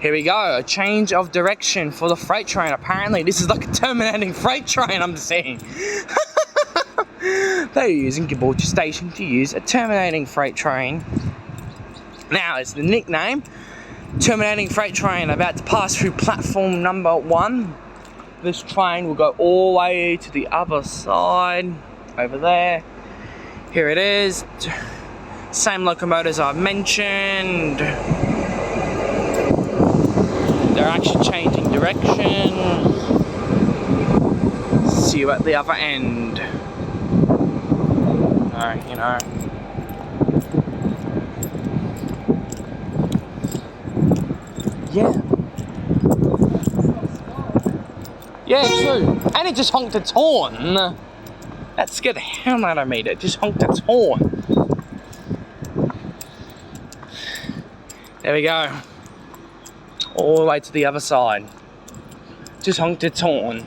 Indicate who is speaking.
Speaker 1: Here we go, a change of direction for the freight train. Apparently this is like a terminating freight train, I'm seeing. They're using Gibraltar Station to use a terminating freight train. Now it's the nickname, terminating freight train, about to pass through platform number 1. This train will go all the way to the other side, over there. Here it is, same locomotives I've mentioned. They're actually changing direction. See you at the other end. You know. Yeah. Yeah, true. And it just honked its horn. That scared the hell out of me. It just honked its horn. There we go. All the way to the other side. Just honked its horn.